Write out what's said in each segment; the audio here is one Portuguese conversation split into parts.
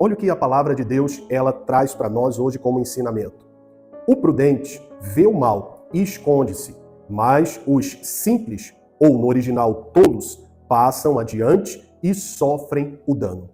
Olha o que a palavra de Deus ela traz para nós hoje como ensinamento. O prudente vê o mal e esconde-se, mas os simples, ou no original tolos, passam adiante e sofrem o dano.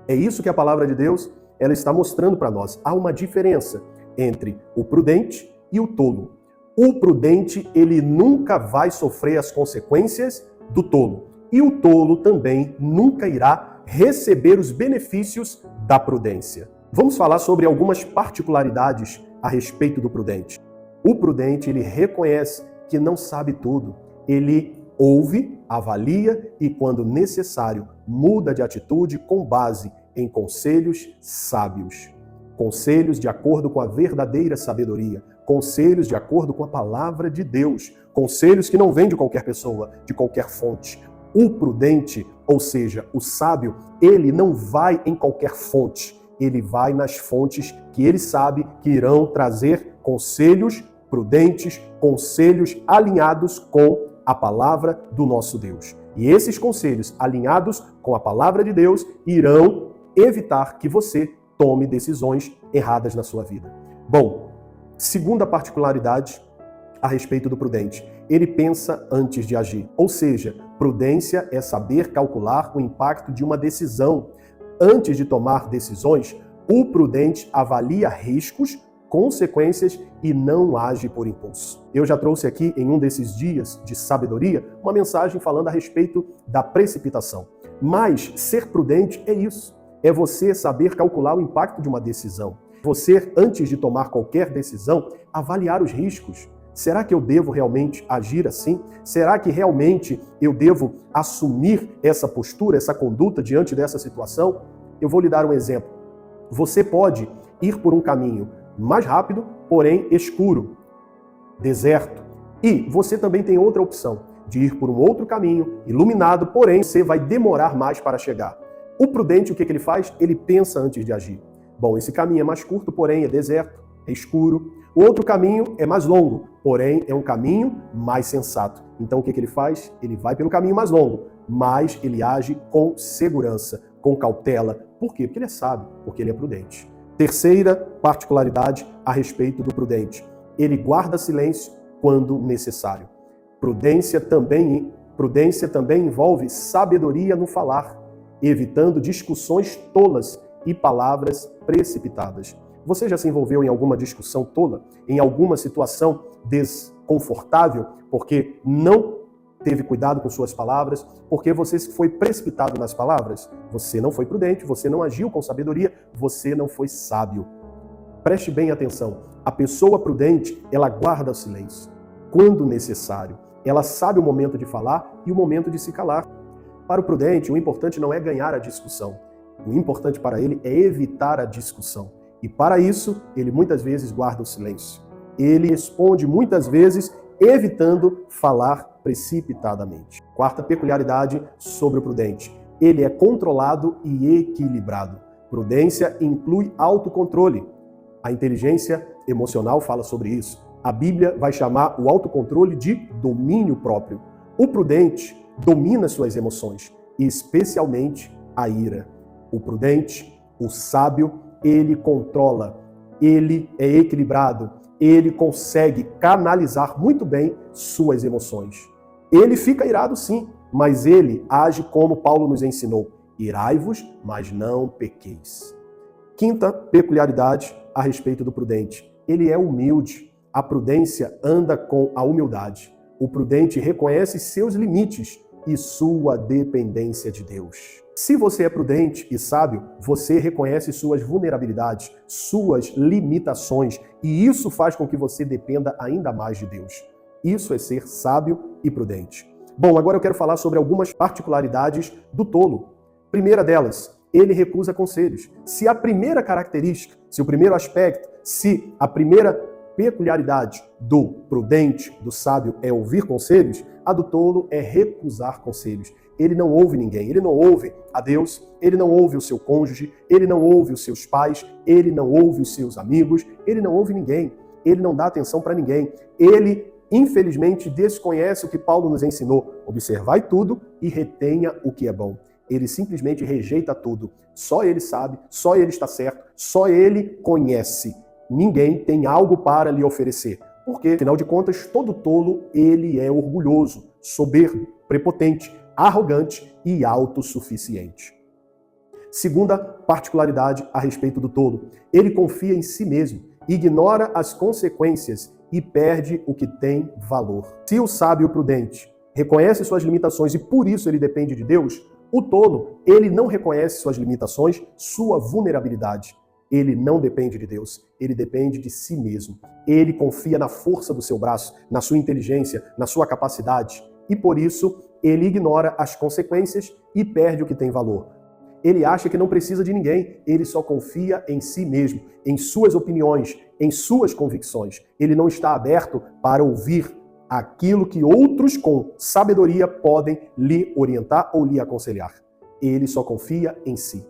É isso que a palavra de Deus ela está mostrando para nós. Há uma diferença entre o prudente e o tolo. O prudente, ele nunca vai sofrer as consequências do tolo. E o tolo também nunca irá receber os benefícios da prudência. Vamos falar sobre algumas particularidades a respeito do prudente. O prudente, ele reconhece que não sabe tudo. Ele ouve, avalia e, quando necessário, muda de atitude com base em conselhos sábios. Conselhos de acordo com a verdadeira sabedoria. Conselhos de acordo com a palavra de Deus. Conselhos que não vêm de qualquer pessoa, de qualquer fonte. O prudente, ou seja, o sábio, ele não vai em qualquer fonte. Ele vai nas fontes que ele sabe que irão trazer conselhos prudentes, conselhos alinhados com a palavra do nosso Deus. E esses conselhos alinhados com a palavra de Deus irão evitar que você tome decisões erradas na sua vida. Bom, segunda particularidade a respeito do prudente. Ele pensa antes de agir. Ou seja, prudência é saber calcular o impacto de uma decisão. Antes de tomar decisões, o prudente avalia riscos, consequências e não age por impulso. Eu já trouxe aqui em um desses dias de sabedoria uma mensagem falando a respeito da precipitação. Mas ser prudente é isso. É você saber calcular o impacto de uma decisão. Você, antes de tomar qualquer decisão, avaliar os riscos. Será que eu devo realmente agir assim? Será que realmente eu devo assumir essa postura, essa conduta diante dessa situação? Eu vou lhe dar um exemplo. Você pode ir por um caminho mais rápido, porém escuro, deserto. E você também tem outra opção, de ir por um outro caminho, iluminado, porém você vai demorar mais para chegar. O prudente, o que ele faz? Ele pensa antes de agir. Bom, esse caminho é mais curto, porém é deserto, é escuro. O outro caminho é mais longo, porém é um caminho mais sensato. Então o que ele faz? Ele vai pelo caminho mais longo, mas ele age com segurança, com cautela. Por quê? Porque ele é sábio, porque ele é prudente. Terceira particularidade a respeito do prudente. Ele guarda silêncio quando necessário. Prudência também envolve sabedoria no falar, evitando discussões tolas e palavras precipitadas. Você já se envolveu em alguma discussão tola? Em alguma situação desconfortável? Porque não teve cuidado com suas palavras? Porque você foi precipitado nas palavras? Você não foi prudente, você não agiu com sabedoria, você não foi sábio. Preste bem atenção. A pessoa prudente, ela guarda o silêncio quando necessário. Ela sabe o momento de falar e o momento de se calar. Para o prudente, o importante não é ganhar a discussão. O importante para ele é evitar a discussão. E para isso, ele muitas vezes guarda o silêncio. Ele responde muitas vezes evitando falar precipitadamente. Quarta peculiaridade sobre o prudente. Ele é controlado e equilibrado. Prudência inclui autocontrole. A inteligência emocional fala sobre isso. A Bíblia vai chamar o autocontrole de domínio próprio. O prudente domina suas emoções, especialmente a ira. O prudente, o sábio, ele controla, ele é equilibrado, ele consegue canalizar muito bem suas emoções. Ele fica irado sim, mas ele age como Paulo nos ensinou. Irai-vos, mas não pequeis. Quinta peculiaridade a respeito do prudente. Ele é humilde. A prudência anda com a humildade. O prudente reconhece seus limites e sua dependência de Deus. Se você é prudente e sábio, você reconhece suas vulnerabilidades, suas limitações, e isso faz com que você dependa ainda mais de Deus. Isso é ser sábio e prudente. Bom, agora eu quero falar sobre algumas particularidades do tolo. Primeira delas, ele recusa conselhos. Se a primeira característica, se o primeiro aspecto, se a primeira peculiaridade do prudente, do sábio, é ouvir conselhos, a do tolo é recusar conselhos. Ele não ouve ninguém, ele não ouve a Deus, ele não ouve o seu cônjuge, ele não ouve os seus pais, ele não ouve os seus amigos, ele não ouve ninguém, ele não dá atenção para ninguém. Ele, infelizmente, desconhece o que Paulo nos ensinou. Observai tudo e retenha o que é bom. Ele simplesmente rejeita tudo. Só ele sabe, só ele está certo, só ele conhece. Ninguém tem algo para lhe oferecer. Porque, afinal de contas, todo tolo, ele é orgulhoso, soberbo, prepotente, arrogante e autossuficiente. Segunda particularidade a respeito do tolo, ele confia em si mesmo, ignora as consequências e perde o que tem valor. Se o sábio prudente reconhece suas limitações e por isso ele depende de Deus, o tolo, ele não reconhece suas limitações, sua vulnerabilidade. Ele não depende de Deus, ele depende de si mesmo. Ele confia na força do seu braço, na sua inteligência, na sua capacidade. E por isso, ele ignora as consequências e perde o que tem valor. Ele acha que não precisa de ninguém, ele só confia em si mesmo, em suas opiniões, em suas convicções. Ele não está aberto para ouvir aquilo que outros com sabedoria podem lhe orientar ou lhe aconselhar. Ele só confia em si.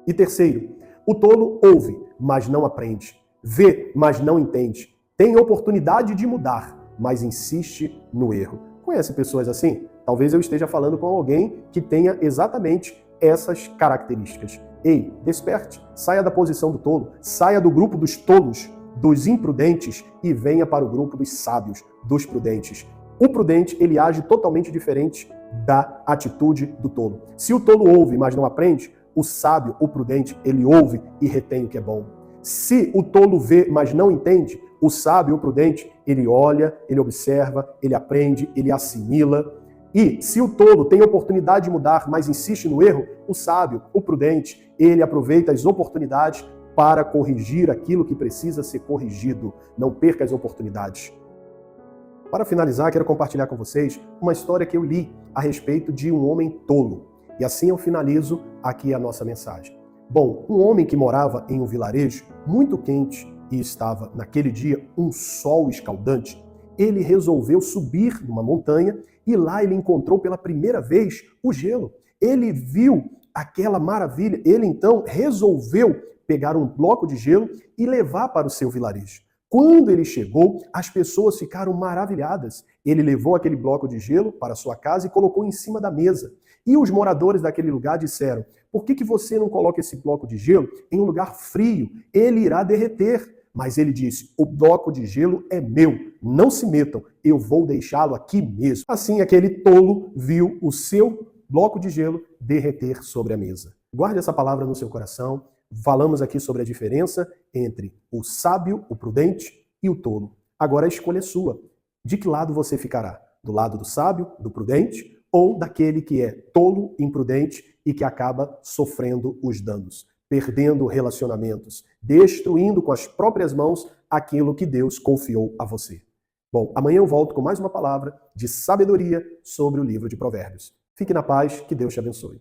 E terceiro, o tolo ouve, mas não aprende. Vê, mas não entende. Tem oportunidade de mudar, mas insiste no erro. Conhece pessoas assim? Talvez eu esteja falando com alguém que tenha exatamente essas características. Ei, desperte, saia da posição do tolo, saia do grupo dos tolos, dos imprudentes e venha para o grupo dos sábios, dos prudentes. O prudente, ele age totalmente diferente da atitude do tolo. Se o tolo ouve, mas não aprende, o sábio, o prudente, ele ouve e retém o que é bom. Se o tolo vê, mas não entende, o sábio, o prudente, ele olha, ele observa, ele aprende, ele assimila. E se o tolo tem oportunidade de mudar, mas insiste no erro, o sábio, o prudente, ele aproveita as oportunidades para corrigir aquilo que precisa ser corrigido. Não perca as oportunidades. Para finalizar, quero compartilhar com vocês uma história que eu li a respeito de um homem tolo. E assim eu finalizo aqui a nossa mensagem. Bom, um homem que morava em um vilarejo muito quente e estava, naquele dia, um sol escaldante, ele resolveu subir numa montanha e lá ele encontrou pela primeira vez o gelo. Ele viu aquela maravilha, ele então resolveu pegar um bloco de gelo e levar para o seu vilarejo. Quando ele chegou, as pessoas ficaram maravilhadas. Ele levou aquele bloco de gelo para sua casa e colocou em cima da mesa. E os moradores daquele lugar disseram: por que você não coloca esse bloco de gelo em um lugar frio? Ele irá derreter. Mas ele disse: o bloco de gelo é meu, não se metam, eu vou deixá-lo aqui mesmo. Assim, aquele tolo viu o seu bloco de gelo derreter sobre a mesa. Guarde essa palavra no seu coração. Falamos aqui sobre a diferença entre o sábio, o prudente e o tolo. Agora a escolha é sua. De que lado você ficará? Do lado do sábio, do prudente, ou daquele que é tolo, imprudente e que acaba sofrendo os danos, perdendo relacionamentos, destruindo com as próprias mãos aquilo que Deus confiou a você? Bom, amanhã eu volto com mais uma palavra de sabedoria sobre o livro de Provérbios. Fique na paz, que Deus te abençoe.